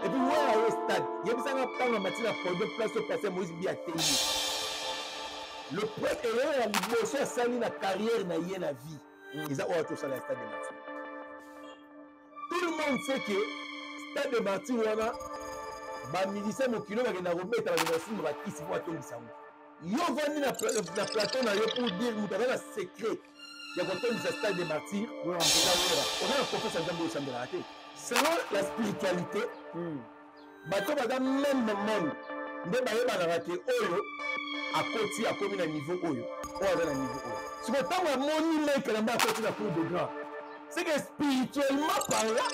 Et puis, ouais, au stade, il y a besoin de matin pour deux places au passé, Moïse Bia Téli. Le premier erreur, il a sali la carrière, na yé la vie. Ils ont tout ça dans le stade de Martyr. Tout le monde sait que le stade de Martyr, les miliciens de kilo, ils ont remis dans le film, ils vont attendre ça. Ils ont venu dans le plateau pour dire que nous avons un secret. Il y a un stade de Martyr. On a un professeur de la selon la spiritualité, bateau va même monde. Nde bayeba na raté oyo akoti akomi na niveau oyo oyo na niveau oyo. Si vous avez moni mec na ba akoti na cour de grand, c'est que spirituellement parlant,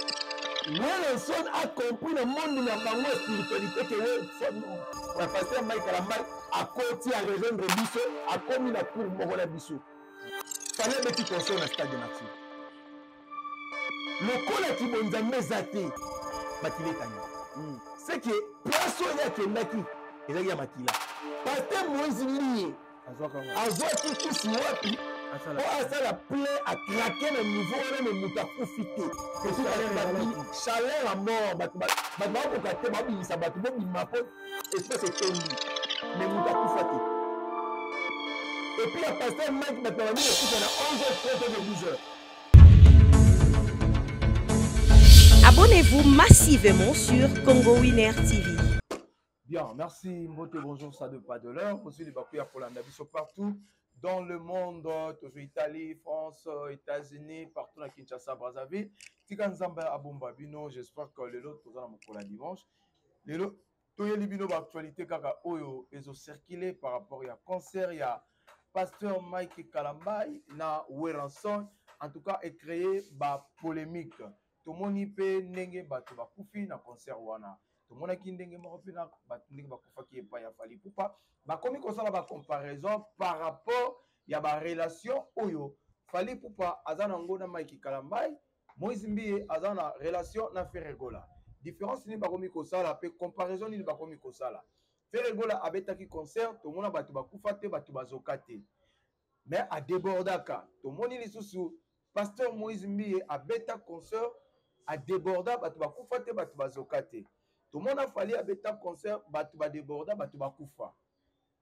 Wilson a compris le monde na bango spiritualité que Wilson la pasteur Mike Kalamba akoti a rejoindre biso akomi na cour moko na biso. Fallait mettre conscience na stade de Martyr. Le kola ki bonzambe zate makile tani. C'est que personne n'a qui naki ezaki ya makila. Pasteur Moïse Lié azwaki kisi wapi po asala plein a craquer le niveau na muta profiter. Chaleur à mort bato bakoka te babimisa bato bobima po espèce etondi mais muta profiter. Et puis le pasteur Mike maintenant il est à 11h30 de 12h. Abonnez-vous massivement sur Congo Winner TV. Bien, merci Mbote, bonjour, ça de pas de l'heure. Aussi les Bakouya pour la Nabi partout dans le monde, toujours Italie, France, États-Unis, partout à Kinshasa, Brazzaville. Tika Nzamba Abomba Bino, j'espère que les autres pour la dimanche. Les autres, tous les bino d'actualité kaka oyo ils ont circulé par rapport à concert, il y a pasteur Mike Kalambay na Weranson, en tout cas, est créé ba polémique. Tout le monde peut nenge batu bakufi na concert wana. Tout le monde qui ndenge maropi na batu nenge bakufa qui est pas ya fali poupa. Ba komi ko sala ba comparaison par rapport ya ba relation oyo fali poupa azana ngona Mike Kalambay, Moïse Mbiye azana relation na Ferregola. Différence ni ba komi ko sala pe comparaison ni ba komi ko sala. Ferregola abetaki concert, tout le monde batu bakufa te batu bazokate. Mais à débordaka, tout le monde lisusu pasteur Moïse Mbiye abeta concert a déborda batu bakufa te batu bazokate. Tout le monde a fallu abeta concert batu ba déborda batu bakufa.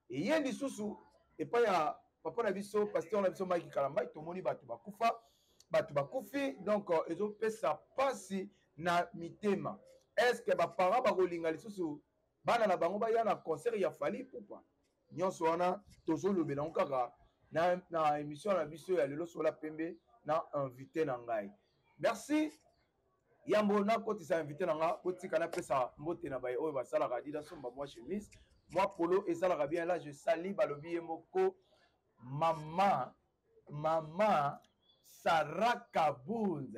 Et yen lisusu et pas ya papa na biso pasteur na biso Mike Kalambay tout le monde batu bakufa batu bakufi donc ils ont fait ça passi na mitema. Est-ce que ba para ba kolinga lisusu bana na bango ba ya na concert ya fali poupa. Nyonso wana tozo lobela nkaka na émission na biso ya lelo sur la pembe na invité na ngai. Merci. Yambo na koti sa invité na nga koti kana pesa mbote na baye oyo basala ka dida somba moi chemise moi polo et ça la bien là je sali balobi moko mama Sarah Kabunz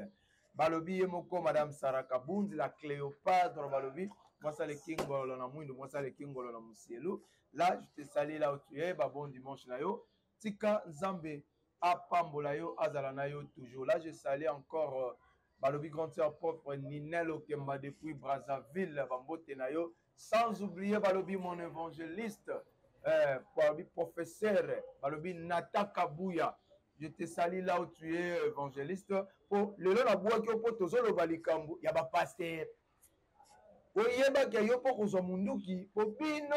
balobi moko madame Sarah Kabunz la Cléopâtre balobi moi ça le kingolo na mwindo moi ça le kingolo na musielo là je te sali là où tu es ba bon dimanche na yo tika nzambe apambola yo azala na yo toujours là je sali encore balobi grand sœur propre Ninel Okemba depuis Brazzaville bambote na yo sans oublier balobi mon évangéliste balobi professeur balobi Nata Kabuya je te salue là où tu es évangéliste pour le la bois qui po tozolo balikambu ya ba pasteur oyeba ke yo po ko munduki po bino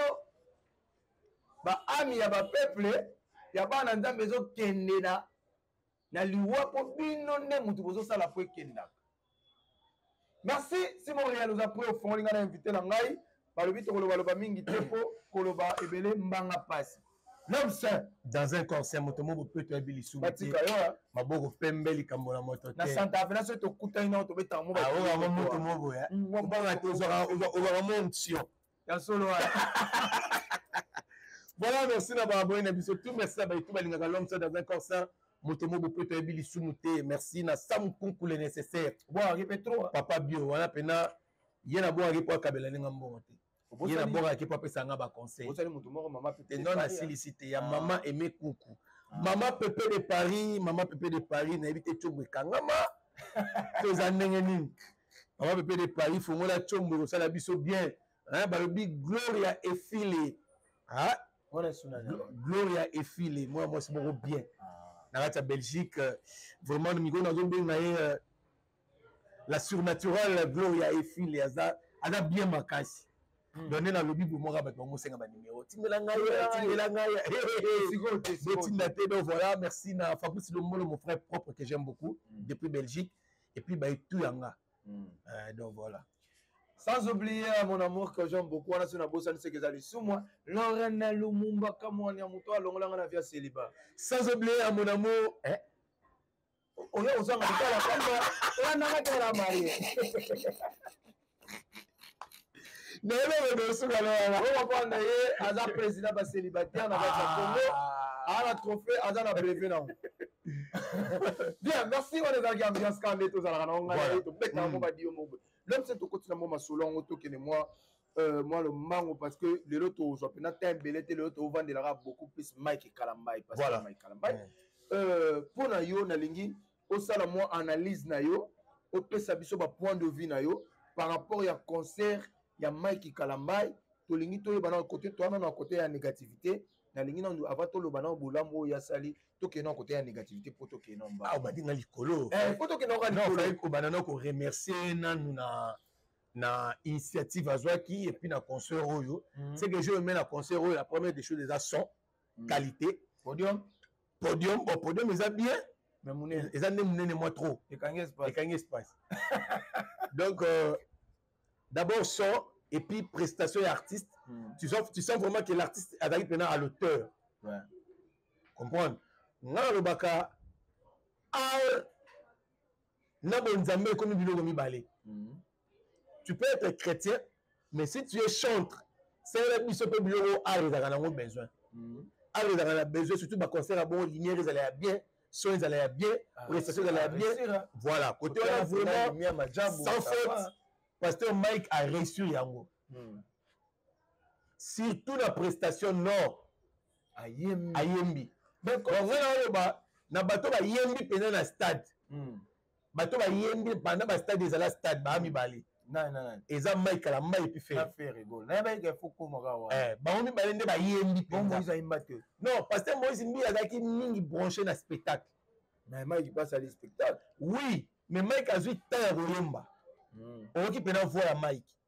ba ami ya ba peuple ya bana nzambe zo kende na liwa po bino ne mutu bozo sala po kenda. Merci Simon Réal nous a pris au fond linga na invité na ngai balobi to koloba mingi tepo koloba ebele mbanga pasi. L'homme saint dans un concert motomo peut te bilisu batika yo maboko pembe likambo na moto na Santa Avenue so to kuta ina to beta mo ba moto mobo ya mbanga to oza montion ya solo voilà merci na ba boy na biso tout merci ba tout ba linga l'homme saint dans un concert motomo peut te bilisu muté merci na sam kunku le nécessaire bon répétro papa bio wana pena yena bo ari po kabela ninga mbongo te yena bo aki po pesa nga ba conseil osali mutu moko mama Pepe non na silicité ya maman aimé kuku maman Pepe de Paris na ebité chombo kangama toza ndenge nini maman Pepe de Paris fongola chombo ko sala biso bien hein balobi Gloria Efile ah on suna Gloria Efile moi c'est beaucoup bien na la Belgique vraiment nous miko na zombe na la surnaturelle Gloria Efile aza aza bien makasi donné na lobby bomora bato bangosenga ba numéro tindela ngai botinda te. Donc voilà, merci na Fabrice Lombolo, mon frère propre que j'aime beaucoup depuis Belgique, et puis tout yanga. Donc voilà. Sans oublier mon amour que j'aime beaucoup, on a sur bossa c'est que j'allais sous moi Lorena Lumumba kamwa ni amuto alongola na via célibat. Sans oublier mon amour on est aux angles de la femme on a pas la mariée. Non, on va prendre un président célibataire dans le Congo. À la trophée, à la brevet. Bien, merci. On est dans l'ambiance quand on est tous à la rencontre. L'homme, c'est au quotidien, moi, moi, le mango, parce que les autres, je peux pas t'embellir, les autres, on vend de la beaucoup plus Mike Kalambai. Voilà. Pour Nayo, Nalingi, au salon, moi, analyse Nayo, au Pesabiso, point de vue Nayo, par rapport à concert. Il y a Mike Kalambai, tolingi to yebana côté toi na côté ya négativité na lingi na avant to le bana bolambo ya sali to ke na côté ya négativité poto ke na mba ba dinga likolo poto ke na likolo non ko banana ko remercier na initiative azwaki et puis na concert oyo c'est que je mets na concert oyo la première des choses déjà son qualité podium ils bien mais monene ils ont monene moi trop et quand espace donc d'abord son et puis prestation et artiste. Tu sens vraiment que l'artiste arrive maintenant à l'auteur. Ouais. Comprendre? Nga le baka na bonzambe comme biloko mibale. Tu peux être chrétien, mais si tu es chantre, c'est la biso pe biloko art ezaka nango besoin. Art ezaka na besoin surtout ba concert à bon lumière ils allaient bien, son ils allaient bien, prestation ils allaient bien. Voilà, côté on a vraiment sans faute. Pasteur Mike a reçu yango. Surtout la prestation nord ayembi. Donc on va na bato ba yembi pendant la stade. Bato ba yembi pendant ba stade des ala stade ba mi bali. Non. Eza Mike la mai puis faire rigole. Na ba ke foko moka wa. Ba mi bali nde ba yembi bon Moïse imba te. Non, pasteur Moïse mbi azaki mingi branché na spectacle. Mais Mike passe à les spectacles. Oui, mais Mike a joué tant royemba. On qui peut voir Mike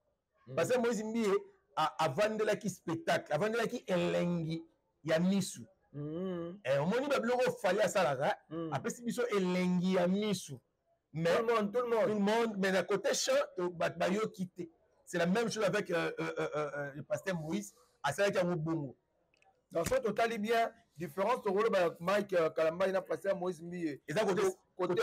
parce que moi Zimbi avant de la qui spectacle avant de la qui elengi ya misu et on moni ba bloko fallait à ça là après si biso elengi ya misu mais tout le monde mais d'un côté chant ba yo quitter c'est la même chose avec le pasteur Moïse à ça qui a bongo dans son total bien différence rôle Mike Kalamba il a passé à Moïse Mbi et ça côté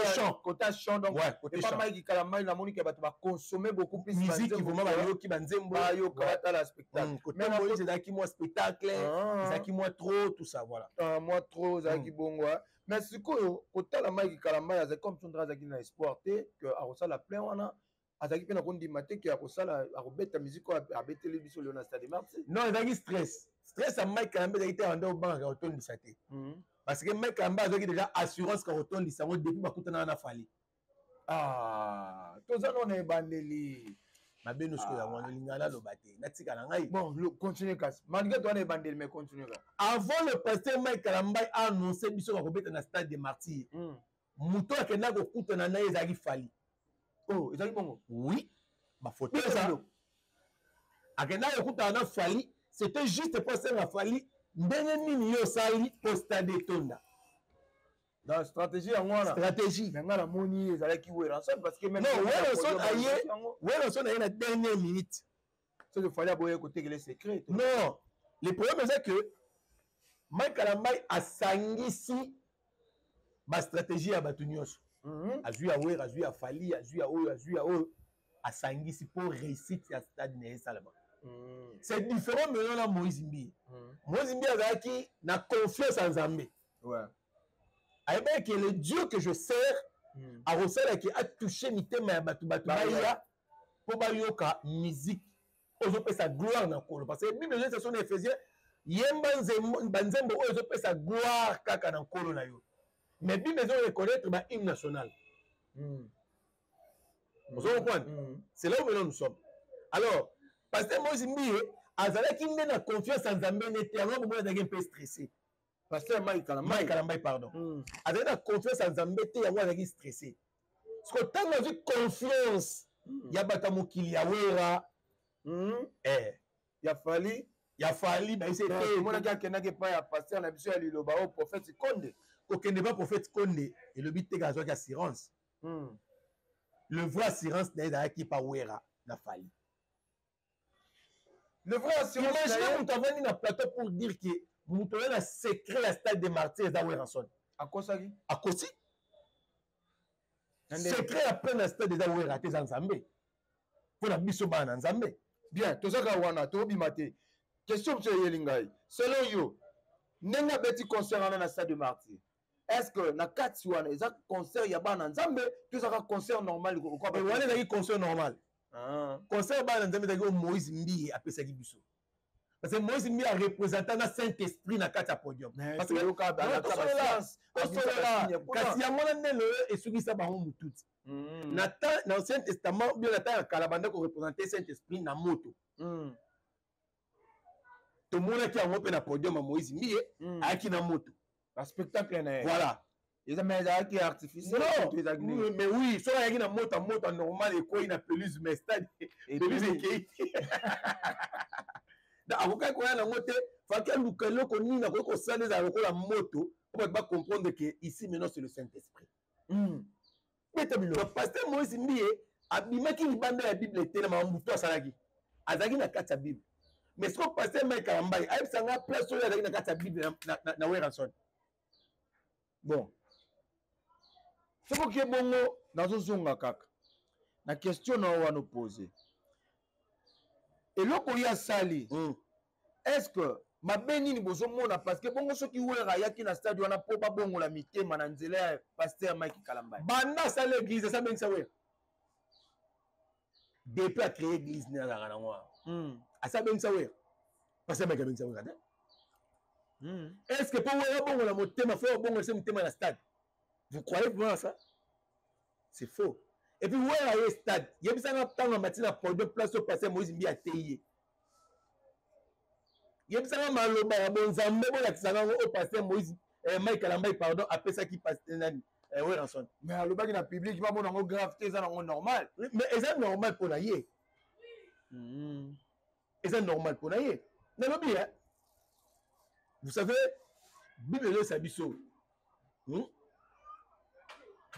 chant donc ouais, pas Mike Kalamba il a moni qui va consommer beaucoup plus musique qui vraiment ba yo qui banzembo ba yo kata la spectacle mais Moïse c'est qui moi spectacle c'est qui moi trop tout ça voilà moi trop ça qui bongo mais ce côté la Mike Kalamba c'est comme son traza qui na espoir que a ça la plein wana azaki pe na kondimate ki akosala akobeta musique abeteli biso Léona Stade Martyrs non ezaki stress à Mike Kalamba ezaki te anda obanga otondisa te parce que Mike Kalamba azaki déjà assurance ka otondisa ngo depuis bakutana na fali toza non ebandeli mabe no sko yango lingana loba te natika na ngai bon continue kasi malgré toi na ebandeli mais continue ka avant le pasteur Mike Kalamba a annoncé biso ka kobeta na Stade des Martyrs muto akenda kokutana na ezaki fali. Oh, ezali bongo. Oui. Ma photo ça. Akenda kokutana na fali, c'était juste pour ça na fali ndenge nini yo sali au Stade Tonda. Dans stratégie en wana. Stratégie. Nga la moni ezalaki Weranson parce que même non, Weranson a la dernière minute. C'est le fallait aboyer côté que les secrets. Non. Le problème c'est que Mike Kalamba a sangisi ma stratégie à Batunios. Azui à Wer, azui à Fali, azui à Oyo, à sangisi pour réussir à Stade Né Salama. C'est différent maintenant là Moïse Mbi. Moïse Mbi a qui n'a confiance en Zambé. Ouais. Avec que le Dieu que je sers a reçu qui a touché mi thème à Batubaya pour bayoka musique. Aujourd'hui sa gloire dans Kolo parce que Bible c'est son Éphésiens yemba nzembo oyo sa gloire kaka dans Kolo na yo. Mais Bible besoin reconnaître ba hymne national. Vous comprenez? C'est là où nous sommes. Alors, pasteur Moïse Mbi azalaki na confiance en Nzambe n'était avant pour un peu stressé. Pasteur Mike Kalamba pardon. Azalaki na confiance en Nzambe te yango azalaki stressé. Parce que tant que confiance ya bata mokili ya wera ya fali ya fali ba ise te mona ki akendaki epai ya paster na biso ya liloba oyo prophète Konde kokende ba prophète Konde elobi te azwaki assurance le vrai assurance na ye ezalaki pa wera na fali. Le vrai assurance imaginez moto avandi na plateau pour dire que moto oyo na secret ya stade de martyr eza weranson akosaki akosi secret ya plein na stade eza wera te eza nzambe mpo na biso bana na nzambe. Bien, tozaka wana tobima te question mosusu eyeli ngai selon yo ndenge abeti concert wana na stade de martyr est-ce que na kati wana eza concert ya bana nzambe to ezaka concert normal wana ezalaki concert normal concert ya bana nzambe ezalaki oyo Moïse Mbiye apesaki biso parce que Moïse Mbiye areprésenta na Saint-Esprit na kati ya podium kasi yango na ndenge oyo esukisa bango motuti na Ancien Testament bien na temps ya kala banda koreprésente Saint-Esprit na moto tomonaki yango mpe na podium ya Moïse Mbiye ayaki na moto spectacle na ye voilà ezalaki artificiel mais oui soki ayaki na moto normal ekoyi na pelouse mais stade pelouse ekei te akokaki koya nango te faki aluka eloko nini akoki kosala ezala lokola moto po bato bacomprendre que ici maintenant c'est le Saint-Esprit beta biloko paster Moïse Mbiye abimaki libanda ya bible te na mamutu asalaki azalaki na kati ya bible mais siko paster Mike Kalambai ayebisanga place oyo azalaki na kati ya bible na weranson. Bon soki bongo nazozonga kaka na question na wana opose eloko ya sali est-ce que mabe nini bozomona parce que bongo soki wera ayaki na stade wana mpo babongola mitema na nzela ya paster Mike Kalambai banda asala église asabengisa wera depuis acréé église nde azalaka nango asabengisa wera paster Mike abengisa wera te est-ce que mpo wera bongola motema fo obongolisa motema na stade vous croyez vraiment ça c'est faux et puis wera ye stade yebisanga ntango amati na podium place oyo paster Moïse Mbiye atei ye yebisanga maloba ya bonzambe bolakisanga yango oyo paster Moïse Mike Kalambai pardon apesaki paster nani weranson mais alobaki na public bamona yango grave te eza nango normal mais eza normal mpo na ye eza normal mpo na ye nalobi vous savez bible elesa biso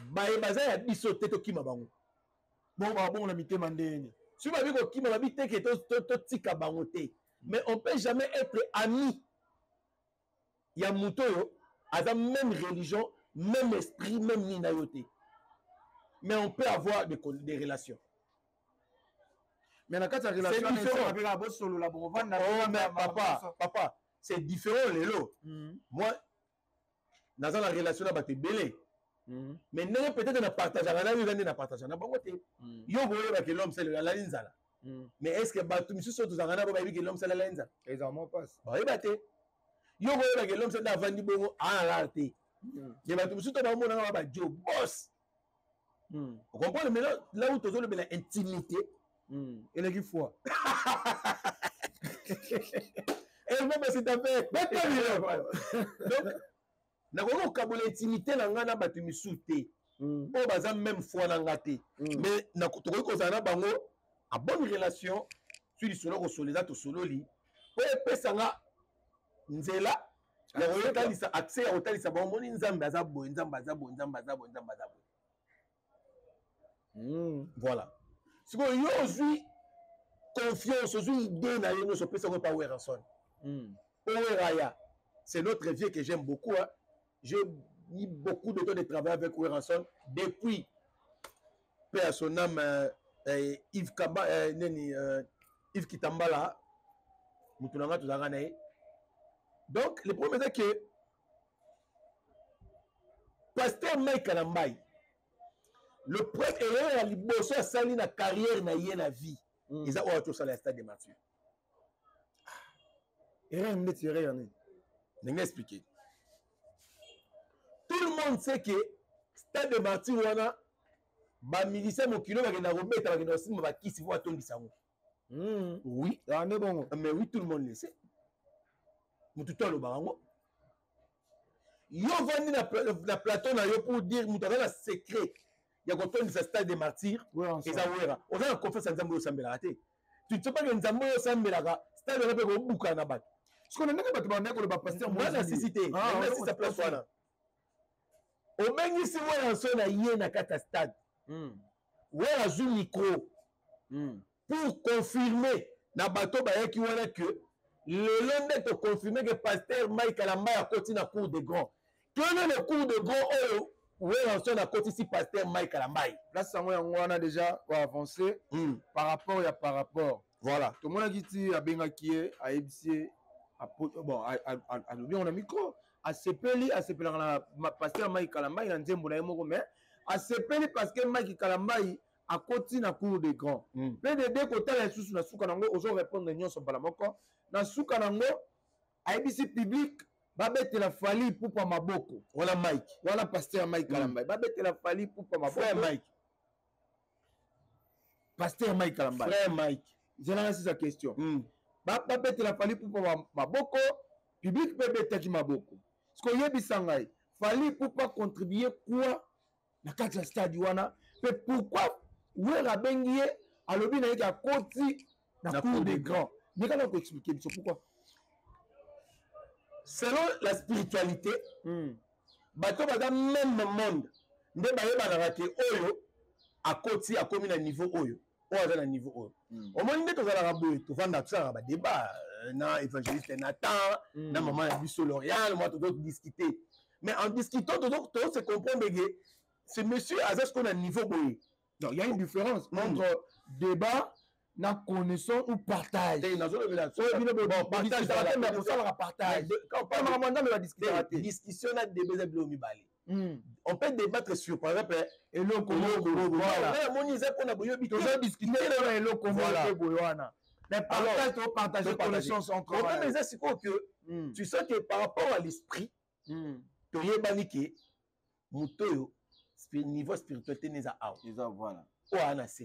baye baza ya biso te tokima bango bongo babongola mitema ndeni soki babi kokima babi te ke totika bango te mais on peut jamais être ami ya moto oyo aza même religion même esprit même nini na yo te mais on peut avoir des relations mais na kati ya relation papa c'est différent lelo moi naza na relation na bato ebele mais ndenge peut-être na partageaka na yo eza nde na partage na bango te yo boyebaki l'homme sele alali nzala mais est-ce que bato misusu oyo tozalaka na bo bayebi ke l'homme sele alali nzala bayeba te yo boyebaki l'homme sele nde avandi bongo alala te mais bato misusu to bamonanga ba bajo boss okomprendre mais là où tozolobela intimité eleki fois et même c'est affaire donc nakoki kokabola intimité na ngai na bato misusu te oyo baza même foi na nga te mais tokoki kozala na bango en bonne relation sur lisolo kosolo eza tosololi po epesanga nzela ya koyotalisa accès ya kotalisa bango moni nzambe aza boye nzambe aza boye nzambe aza boye nzambe aza boye voilà sikoyo yo ozwi confiance ozwi idée na ye nyonso opesanga pa weranson po weraya c'est notre vieux que j'aime beaucoup hein. J'ai mis beaucoup de temps de travail avec Weranson depuis paix à son âme Yves Kitambala Moutoulanga Touzaranae. Donc le problème c'est que pasteur Mike Kalambai le prêtre est à liboso à sali na carrière na yé na vie ils ont autre chose à la stade de Mathieu erreur n'est tiré en n'est expliqué. Tout le monde sait que stade de Martyr wana ba miliciens mokilo bakenda kobeta bakenda kosimba bakisi po atongisa yango oui bon. mais oui tout le monde le sait mutu to alobaka yango yo vandi na plateau na yo pour dire mutu aza na secret ya kotondisa stade de Martyr eza wera oza na confiance ya nzambe osambelaka te tu ne sais pas que nzambe oyo osambelaka stade wana mpe kobuka na bato sikoyo ndenge bato bandaki koloba pasteur wana sisi te nasisa place wana obengisi wana nso na ye na kati ya stade wana azwi micro pour confirmer na bato bayaki wana ke lelo nde toconfirme ke pasteur Mike Kalamba akoti na cour de grand kene le cour de grand oyo wana nso nakotisi pasteur Mike Kalamba place yango yango wana déjà koavance par rapport voilà tomonaki ti abengaki ye ayebisi ye bon alobi yango na micro asepelaka na pasteur Mike Kalamba na nzembo na ye moko mais asepeli parce que Mike Kalamba akoti na cour de grand PDD kotala lisusu na suka nango ozo répondre nyonso mbala moko na suka nango ayebisi public babetela Fally Ipupa maboko wana Mike wana pasteur Mike Kalamba babetela Fally Ipupa maboko frère Mike pasteur Mike Kalamba frère Mike zelanga sisa question babetela Fally Ipupa maboko public pe betaki maboko siko yebisa ngai Fally Ipupa contribuer quoi na kati ya stade wana pe pourquoi wera bengi ye alobi na yeki akoti na cour des grands ndekana koexpliquer biso pourquoi selon la spiritualité bato baza même monde nde bayebanaka ke oyo akoti akomi na niveau oyo oyo aza na niveau oyo omoni nde tozalaka boye tovanda tosalaka badébat na évangéliste Nathan na mama na biso L'Oréal moi tozodiscute mais en discutant tozose comprendre ke ce monsieur aza sikoyo na niveau boye. Non, il y a une différence entre débat, na connaissance ou partage. Partage. Discussion na débat balé. On peut débattre sur par exemple et le partager connaissance encore. Tu sens que par rapport à l'esprit, tu es baniqué, mutoyo niveau spiritualité n'est à voilà. Oh anase.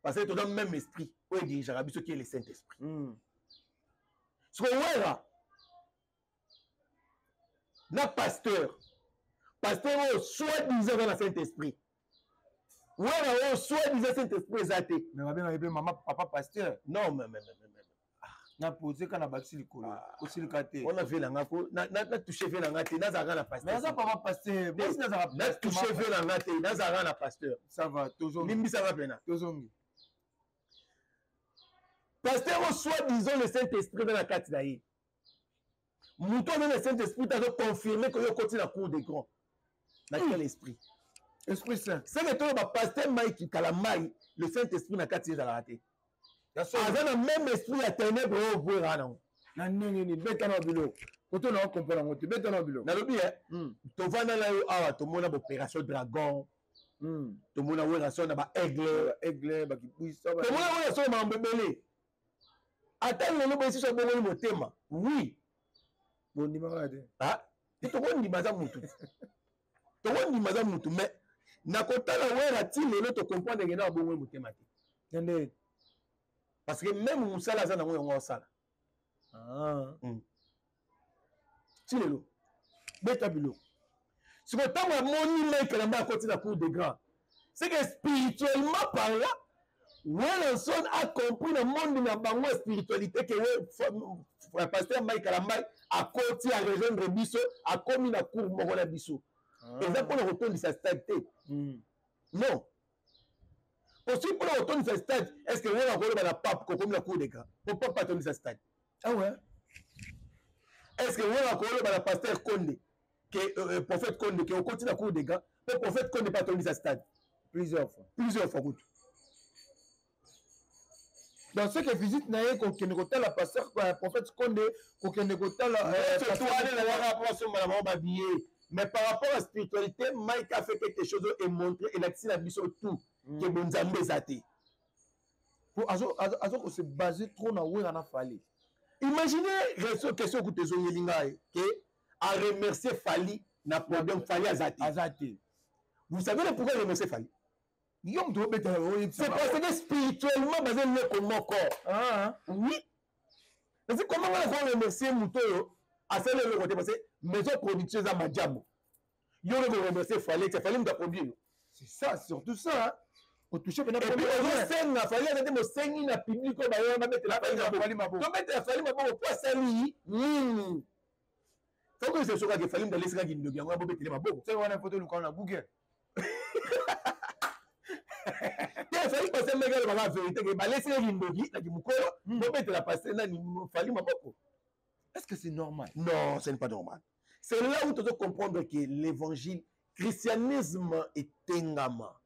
Parce que tu as le même esprit. Oui, déjà rabi ce qui est le Saint-Esprit. Ce qu'on voit na pasteur soi-disant dans le Saint-Esprit. Ouais, soi-disant Saint-Esprit zaté. Mais ma bien maman papa pasteur. Non mais na posé kana baxi likolo aussi le kate on a fait la ngako na touché fait la ngate na zaka na pasteur mais ça papa pasteur moi na zaka na touché fait la ngate na zaka na pasteur ça va toujours mimi ça va pena toujours pasteur au soit disons le Saint-Esprit dans la carte d'ailleurs mouton dans le Saint-Esprit t'as confirmé que yo continue la cour des grands dans quel esprit saint c'est que toi pasteur Mike Kalamba le Saint-Esprit na carte za la raté aza na même esprit ya ténèbre oyo obwera nango na ndenge nini beta na biloko koto na okomprendre yango te beta na biloko nalobi tovanda na yo awa tomona baopération dragon tomona opération na baaigle bakibwisa tomona opération na makambo ebele ata lelo boyesiso abongoli motema oui bondimaka te tokondima za mutu tokondima za mutu mais nakotala wera ti lelo tocomprendre ngena abongoli motema te nde parce que même musala aza nango yango osala ti lelo beta biloko siko ntango amoni Mike Kalamba akoti na cour de grand c'est que spirituellement parlant Wilson a compris le monde na bango spiritualité que pasteur Mike Kalamba akoti a rejoindre biso akomi na cour moko na biso eza mpona kotondisa stade te non aussi pour le retour de ce stade, est-ce que vous avez un pape comme la cour des grands? Pourquoi pas tourner ce stade? Ah ouais? Est-ce que vous avez un pasteur Condé, le prophète Condé, qui est au côté de la cour des grands? Le prophète Condé pas tourner ce stade? Plusieurs fois. Dans ce que visite naïe, qu'on ne connaît pas la pasteur, le prophète Condé, qu'on ne connaît pas la. Mais par rapport à la spiritualité, Mike a fait quelque chose et montré, et il a dit tout. Que Bonzambe Zate. Pour se baser trop dans où il en a fallu. Imaginez la question que tu as dit, que à remercier Fally, n'a problème Fally à Zate. Vous savez pourquoi remercier Fally? C'est parce que spirituellement, basé comme mon corps. Oui. C'est comment on va remercier Moutoyo à celle de côté parce que maison productive à Madjabo. Il y a remercier Fally, c'est Fally qui a produit. C'est ça, c'est surtout ça. otouché pena et puis ozosenga fali azate mosengi na public oyo bayo babetela fali maboko tobetela fali maboko po asali nini foko ese sokaki fali mutu alesikaki ndoki yango abobetele maboko c'est wana photo lukana na Google te fali pase mekele baka vérité ke balesikaki ndoki naki mokolo bobetela pase nani fali maboko. Est-ce que c'est normal? Non, ce n'est pas normal. C'est là où tu dois comprendre que l'évangile, christianisme est tengama.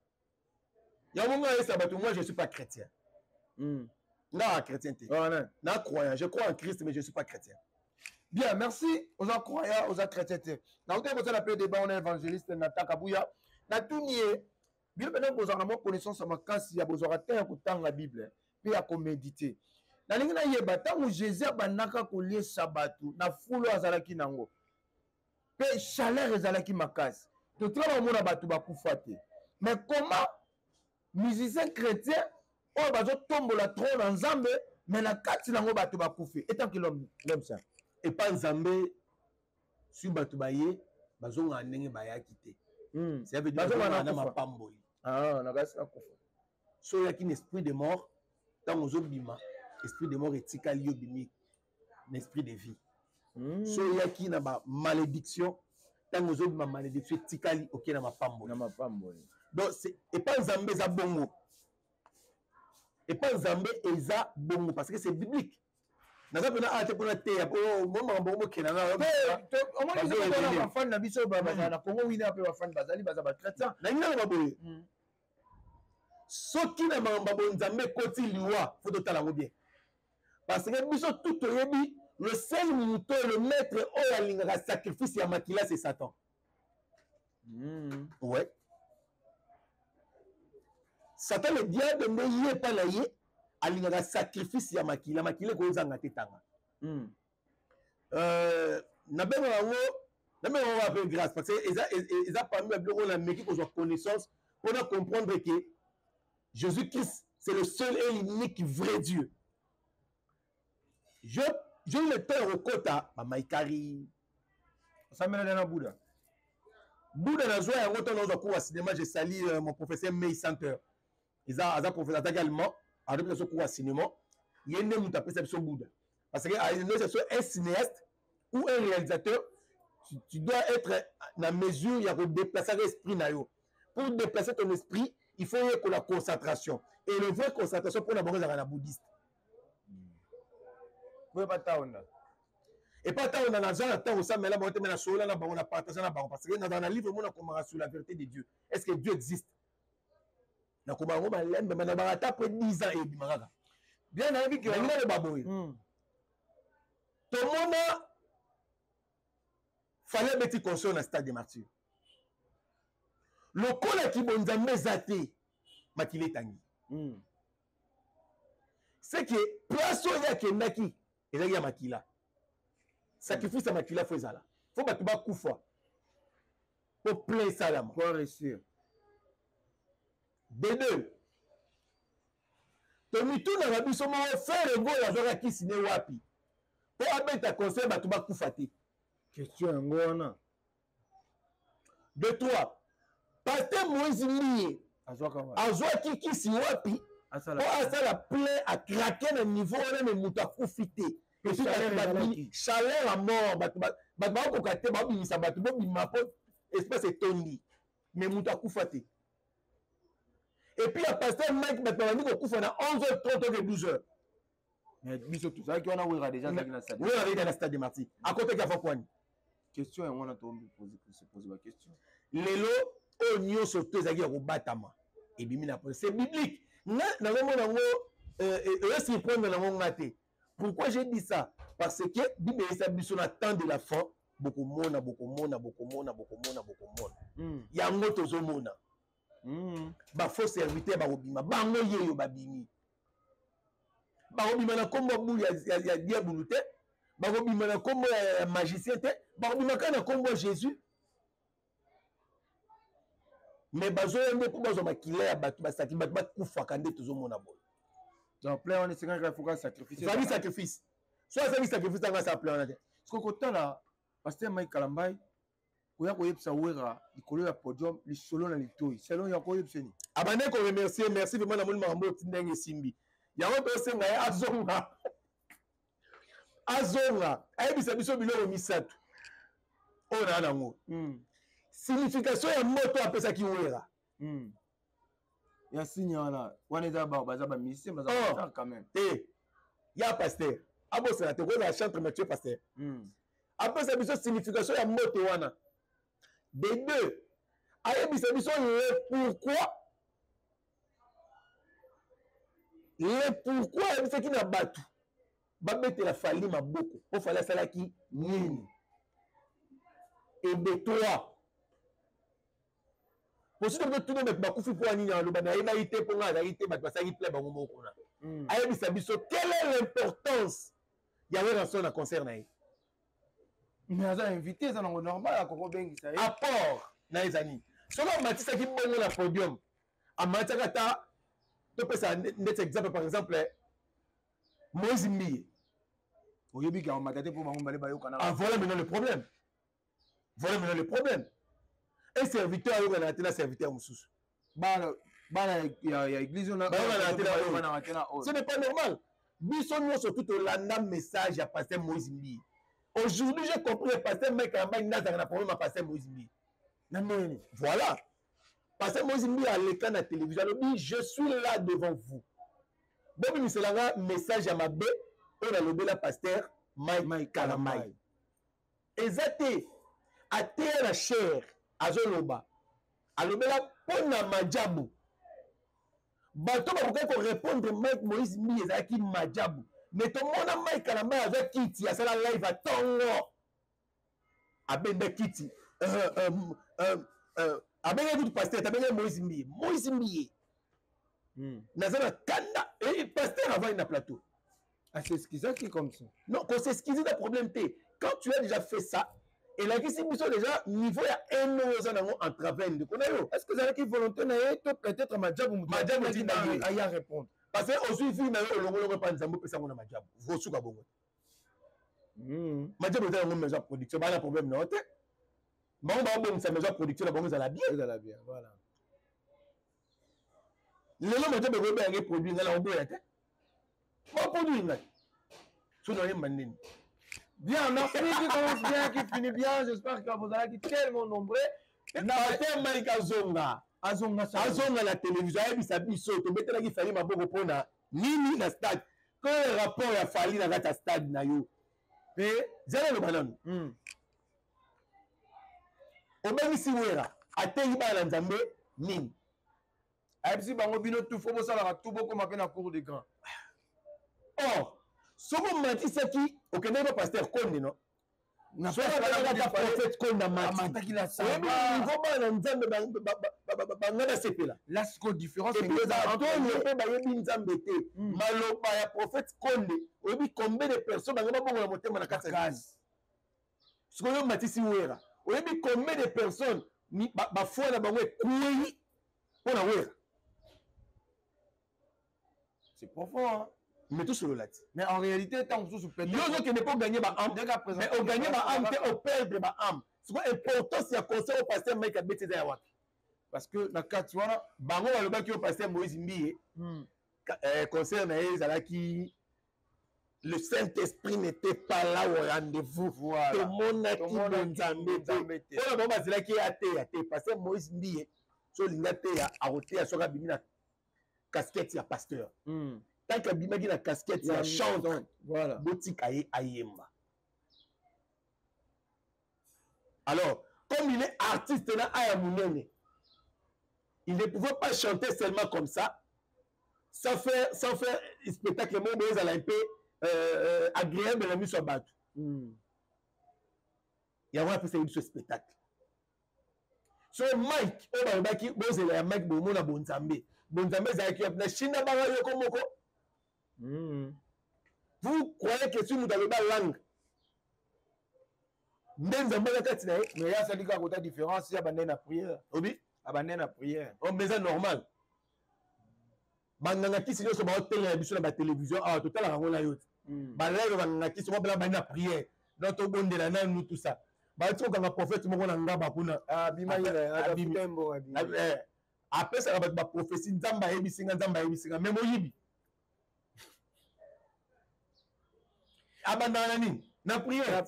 Il y a un moment où moi je ne suis pas chrétien. Non, chrétien. Non, croyant. Je crois en Christ, mais je ne suis pas chrétien. Bien, merci aux croyants, aux chrétiens. Dans le cas où on a appelé débat, on est évangéliste, Nata Kabouya. Na tout nié. Bien, maintenant, vous avez connaissance à ma casse, il y a besoin de la Bible, puis à méditer. Na lingi na yeba tango Jésus banaka kolie sabatu na fulo azalaki nango pe chaleur ezalaki makasi to tala mona batu bakufa te mais comment musicien chrétien o bazo tombola trop na nzambe mais na kati nango batu bakufa etant que l'homme ça et pas nzambe sur batu baye bazonga ndenge bayaki te ça veut dire bazonga na mapamboli na kasi akufa so yaki esprit de mort tango zobima esprit de mort etikali obimi l'esprit de vie. So yaki na ba malédiction tango zobima malédiction etikali oké na mapambo. Donc c'est et pas nzambe za bongo. Et pas nzambe eza bongo parce que c'est biblique. Naza pena ate pona te ya po moma bongo kena na. Au moins ils ont fan na biso ba na Congo wina pe ba fan bazali baza ba chrétien. Na ngina ba boye. Soki na mamba bonzambe koti liwa faut totala ngo bien. Parce que biso tout oyebi le seul mouton le maître oyo alingaka sacrifice ya makila c'est Satan. Ouais. Satan le diable ne yé pas na ye alingaka sacrifice ya makila makila ko zanga tetanga. Na benga ngo après grâce parce que ils a parmi la blog on a meki ko connaissance pour comprendre que Jésus-Christ c'est le seul et l'unique vrai Dieu. Je le temps au kota Maïkari. Ça mène dans Bouddha. Bouddha na joie yango temps dans cours cinéma j'ai sali mon professeur May Center. Ils a professeur également a depuis ce cours cinéma. Il y a une muta perception Bouddha. Parce que c'est un cinéaste ou un réalisateur tu dois être dans mesure il y a de déplacer l'esprit na yo. Pour déplacer ton esprit, il faut que la concentration. Et le vrai concentration pour la bonne dans la bouddhiste. Et pas tant on a l'argent, tant on s'en met là, on a sur là, on a partagé là, parce que dans le livre, on a commencé sur la vérité de Dieu. Est-ce que Dieu existe? On a commencé à l'aimer, mais on a après 10 ans et demi. Bien, on a vu que on a le baboui. Tout le monde fallait petit conscient dans le stade de martyrs. Le col qui bon zambe zate, makile tangi. C'est que place où il y a kendaki. Il y a makila. Sacrifice à makila faut ça. Faut pas que tu koufa. Pour plein salam. Pour réussir. De deux. Tomi tout na rabiso mo faire le goal azora ki sine wapi. Pour abeta conseil ba tu ba koufa te. Question ngona. De trois. Pasteur Moïse Lié. Azwa ki si wapi. Asala plein à craquer le niveau on est muta koufité. Et puis chaleur à mort ba ko kate ba bimisa ba bo bima po espèce etondi. Mais muta koufate. Et puis le pasteur Mike ba ko koufa na 11h30 et 12h. Mais biso tout ça qui on a ouvert déjà dans le stade. Oui, on est dans le stade de Marty. À côté de Fakwani. Question on a se poser la question. Lelo onyo soto ezaki ya kobatama. Et bimi na c'est biblique. Na ngomona ngo est-ce prendre na ngo ngate. Pourquoi j'ai dit ça? Parce que Bible ça biso na temps de la fin beaucoup mona. Yango tozomona. Ba faux serviteur ba obima bango yeyo babimi. Ba obima na kombo bulu ya diabulu te. Ba obima na kombo magicien te. Ba obima kana kombo Jésus. Mais bazo yende pour bazo makila ya batu basaki batu bakufa kande tozomona boy. Donc plein on est 50 il faut sacrifier. Ça dit sacrifice. Soit ça dit sacrifice dans sa plein. Parce que quand là pasteur Mike Kalambai koya koyebisa wera likolo ya podium lisolo na litoi selon ya koyebiseni abandé ko remercier merci vraiment na moni makambo tindenge simbi yango to senga ya azonga ayebisa biso biloko misato oyo na nango signification ya moto apesaki wera ya signe wana eza baza bamisie baza quand même te ya pasteur abosela te kozala chantre Mathieu pasteur apesa biso signification ya moto wana de deux ayebisa biso le pourquoi ayebisaki na bato babetela fali maboko po fali asalaki nini ebetoa posuto mpe tuna bato bakufi mpo ya nini aloba nayebaki te mpo nga azalaki te bato basalaki ple bango moko na ayebisa biso quelle est l'importance ya relation na concert na ye mais aza invité eza nango normal akokobengisa ye apport na ezani soki amatisaki bongo na podium amatiaka ata topesa ndeti exemple par exemple Moïse Mbiye oyebi ka omata te mpo bango bale bayokana voilà maintenant le problème voilà maintenant le problème un serviteur ayokana te na serviteur mosusu bana ya église ce n'est pas normal biso nyonso tout olanda message ya pasteur Moïse Mbiye. Aujourd'hui, j'ai compris le pasteur Mike Kalamba n'a pas problème à pasteur Moïse Mbiye. Voilà. Pasteur Moïse Mbiye à l'écran de la télévision, il dit je suis là devant vous. Bon, c'est un message à ma bé, on a le la pasteur Mike Kalamba. Exacté. À terre la chair, à Zoloba. À l'obéla pona majabu. Bato ba ko répondre Mike Moïse Mbiye ezaki majabu. Mais tout le monde a Mike Kalamba avec Kitty, à la live à Tongo. Abenda Kitty. Abenda du pasteur, abenda Moïse Mbiye. Moïse Mbiye. Nazana Kanda. Et le pasteur avant un plateau. Ah, c'est ce qu'ils ont qui comme ça. Non, quand c'est ce qu'ils ont de problème, quand tu as déjà fait ça, et là, qui sont déjà niveau, il y a un euro en travers de Konayo. Est-ce que vous avez qui volontaire peut-être Madjabou dit à répondre. Parce que aussi il y a un longo pas nzambo pesa ngona Madjabou. Vosu ka bongo. Madjabou est une maison production, pas de problème non te. Bon ba bon sa maison production la bongo za la bien, voilà. Lelo Madjabou go ba produit ngala on boya te. Bon produit ngai. Sono yemba nini. Bien, merci, qui commence bien, qui finit bien. J'espère que vous allez être tellement nombreux. Pasteur Mike Azonga la télévision, ayebisa biso tobetelaki fali maboko mpona nini na stade ko rapport ya fali na kati ya stade na yo mpe zala loba nanu obengisi wera atengi bana na nzambe nini ayebisi bango bino tu fo bosalaka tu bokoma mpe na cour de grand. Or soki omatisaki okendeki pa pasteur Konde no soki prophète Konde amataki niveau bana nzambe banga basepela là ce qu'on différence mpe bayebi nzambe te maloba ya prophète Konde oyebi combien de personnes banga babongola motema na kati ya kase soki oyo matisi wera oyebi combien de personnes bafoi na bango ekwei mpona wera c'est profond hein. Mais tout sur le lat. Mais en réalité, tant que vous pouvez qui n'est pas gagné par âme. Mais on gagne par âme, on perd par âme. C'est important si un conseil au pasteur Mike Abete Zayawaki. Parce que dans le cas, tu vois, Bango a le bac au pasteur Moïse Mbiye. Conseil Zalaki. Le Saint-Esprit n'était pas là au rendez-vous. Voilà. Tout le monde a dit Nzambe. Voilà, bon, c'est là qui est athée. Pasteur Moïse Mbiye. Sur l'ingate a ôté à Sora Bimina casquette, il y a pasteur. Tant que Bimagi la casquette, il chante. Voilà. Botika ayemba. Alors, comme il est artiste là, il ne pouvait pas chanter seulement comme ça, sans faire spectacle, mais il a un peu agréable la mise sur battu. Il y a un peu ce spectacle. So Mike, on va dire que vous avez Mike Bomona Bonzambe. Bonzambe, c'est un peu de Chine, vous croyez que si nous avons la langue, mais il y a une différence, il y a une prière. Oui, une prière. On besoin normal. Banganga qui sinon sur la télévision, ah total la rangola yot. Balai banganga qui sur la prière. Dans ton bon de la nous tout ça. bati okanga prophète moko na ngaba kuna apesaka bato baprophétie nzambe ayebisinga me moyibi abandaka na nini na prière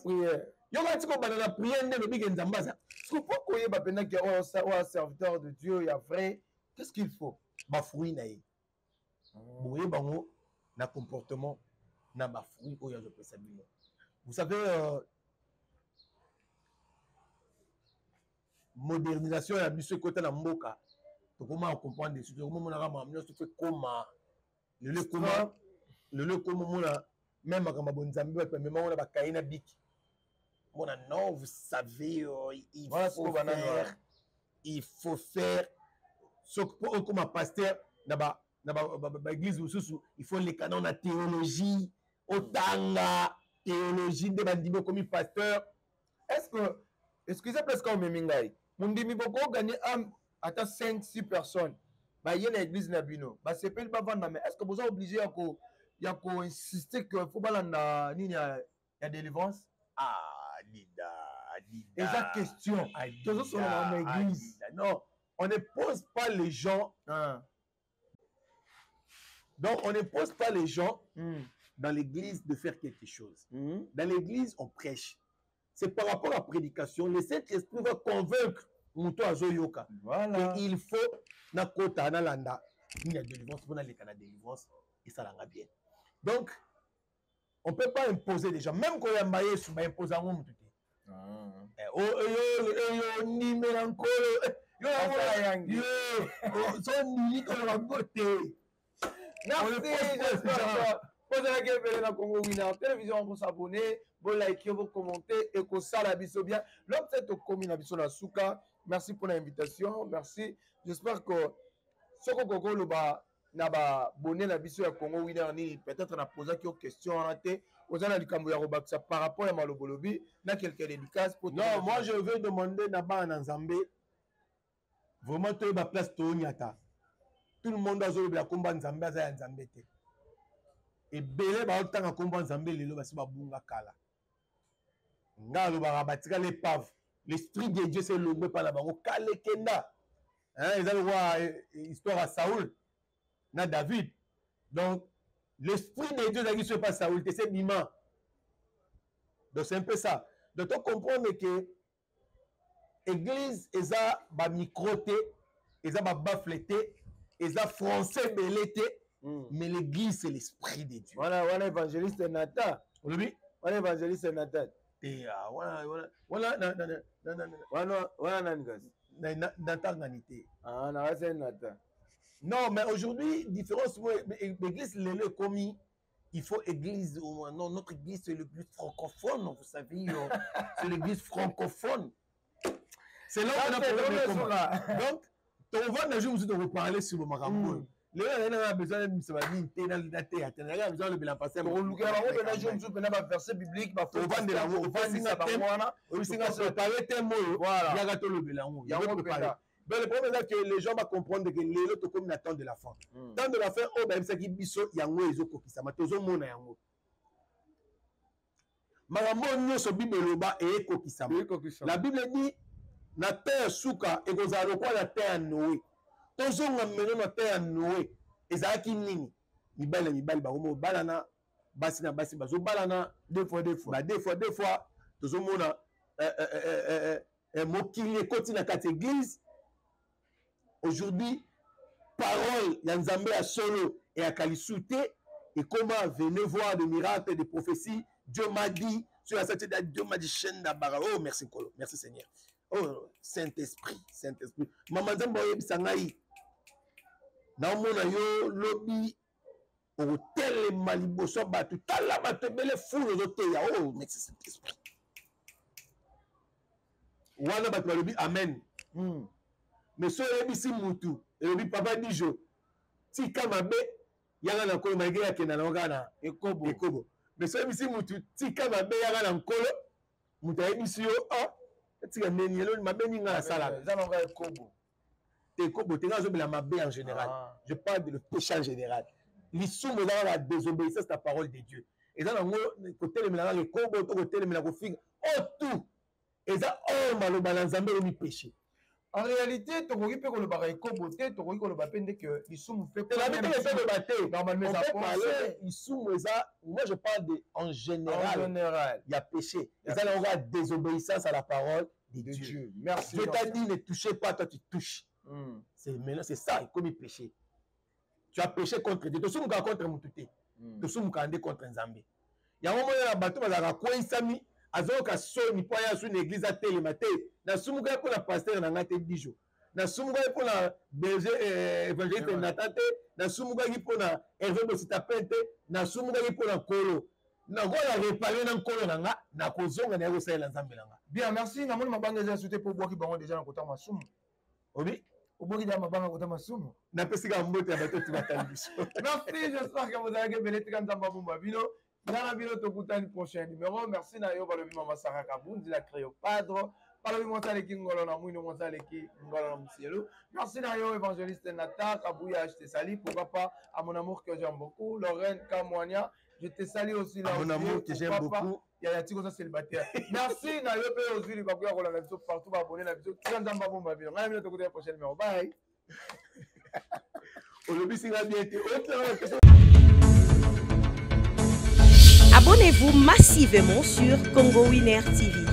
yo kati kobanda na prière nde lobike nzambe aza po koyeba mpendaki oyo serviteur de Dieu ya vrai qu'est-ce qu'il faut bafruit na ye boyeba ngo na comportement na bafruit oyo azopesa bino vous savez modernisation ya biso ekota na mboka tokoma comprendre dessus tokomonaka makambo nyonso fe koma lelo ekoma mona même makambo bonzambe bato bamema mona bakai na biki mona non vous savez il faut faire soki mpo okoma pasteur na baéglise mosusu il faut leka nao na théologie otanga théologie nde bandimi okomi pasteur est-ce que excusez presque omemi ngai mondimi bokoganye ata 5-6 personnes baye na église na bino basepeli bavanda mais est-ce que boza obligé ya koinsister que faut balanda nini ya délivrance Lida eza question tozosolola na église non on ne pose pas les gens donc on ne pose pas les gens dans l'église de faire quelque chose dans l'église on prêche. C'est par rapport à la prédication, le Saint-Esprit va convaincre Mouto Azoyoka. Voilà. Et il faut na kota na landa. Il y a délivrance, on a les canaux de délivrance et ça l'a bien. Donc, on ne peut pas imposer les gens. Même quand il y a un maïs, on va imposer un homme tout. Posez-la gueule na Congo Winner télévision pour s'abonner, pour liker, pour commenter et que ça la biso bien. L'homme c'est au commun na biso na souka. Merci pour l'invitation, merci. J'espère que ce que Gogo le ba na ba bonné na biso ya Congo Winner ni peut-être na poser quelques questions en té. Aux ana likambo ya robaksa par rapport à malobolobi na quelques dédicaces pour. Non, moi je veux demander na ba na Nzambe. Vraiment to ba place to nyata. Tout le monde a zo la komba Nzambe za ya Nzambe te. Ebele baotanga komba Nzambe lelo basi babunga kala nga lobaka batika l'épave l'esprit de Dieu c'est lobé par la bango kale kenda hein ils allaient histoire à Saoul na David donc l'esprit de Dieu qui se passe Saoul c'est Bima donc c'est un peu ça donc on comprend que église eza ba microté eza ba bafleté eza français belété. Mais l'église, c'est l'esprit de Dieu. Voilà évangéliste Nathan. Oui. Voilà évangéliste Nathan. Et voilà Nathan. Non, mais aujourd'hui, différence, l'église, le commis, il faut église, non, notre église, c'est l'église francophone, vous savez, c'est l'église francophone. C'est là où on a problème. Donc, on va un jour vous parler sur le Marambo. Les gens ont besoin de se dire que tu as besoin de passer. On a verset biblique, on va de le problème est que les gens vont comprendre que les autres comme la temps de la fin. Temps de la fin, oh ben c'est qui biso yango ezoko kisama tozo mona yango. Marambo nyoso Bible loba e kokisama. La Bible dit na terre suka et kozala lokwa la terre Noé. Tozonga meno na terre ya Noé ezalaki nini mibali bakomo balana basi na basi bazo balana deux fois tozomona mokili ekoti na kati église aujourd'hui parole ya Nzambe ya solo et ya kalisute et comment venez voir des miracles des prophéties Dieu m'a dit sur la sainte Dieu m'a dit chaîne d'abara oh merci Kolo merci Seigneur oh Saint-Esprit maman Nzambe oyebisa ngai na mona yo lobi otelema liboso bato tala bato ebele fulu ozoteya oh merci Saint-Esprit wana bato balobi amen mais so oyebisi mutu elobi papa dijo tika mabe yanga na nkolo malgré akenda nango kaka na ekobo mais so oyebisi mutu tika mabe yanga na nkolo mutu ayebisi yo tika ndeni eloni mabe ninga nasalaka eza nango ekobo en général. Je parle de le péché en général. L'issue dans la désobéissance de la parole de Dieu. Et dans le côté de la tout. eza or maloba na nzambe omi péché. En réalité, tokoki pe kolobaka ekobote, tokoki koloba pe ndeke lisumu pe normalement moi je parle de en général, il y a péché. Eza la désobéissance à la parole de Dieu. Merci. Dieu t'a dit ne touchez pas, toi tu touches. C'est ça, comme péché. Tu as péché contre Dieu. Tu as contre Moutouté. Tu as contre Nzambe. Il y a un moment où il y a un bateau, il y a un coin, azoka soni po ya su l'église a télématé na sumuga pour la pasteur na ngate bijo na sumuga pour la berger évangéliste natate na sumuga pour la Hervé Bosita Pente na sumuga pour la kolo na gola réparer na kolo na kozonga na yo sala nzambe nanga. Bien, merci. Na moni mabanga za souté pour boire ki bango déjà na kota masumu. Obi oboki da mabanga kota masumu na pesika mbote ya bato tibata biso. Merci, j'espère que vous avez aimé tika nzamba bumba bino. Dans la vidéo, tu as le prochain numéro. Merci Nayo, Balobi Mama Sarah Kaboun, la Créopadre. Balobi Montaleki Ngolo Namouino Montaleki Ngolo Namusielo. Merci Nayo, évangéliste Nata, Kabouya, je te salue. Pourquoi pas à mon amour que j'aime beaucoup. Lorraine Kamouania, je te salue aussi là. Mon amour que j'aime beaucoup. Il y a un petit ça célibataire. Merci Nayo, aussi les Bakouya Roland Nabiso partout, abonner la vidéo. Kiranzamba Bomba Bino. On a vu le prochain numéro. Bye. Aujourd'hui, c'est bien été. Abonnez-vous massivement sur Congo Winner TV.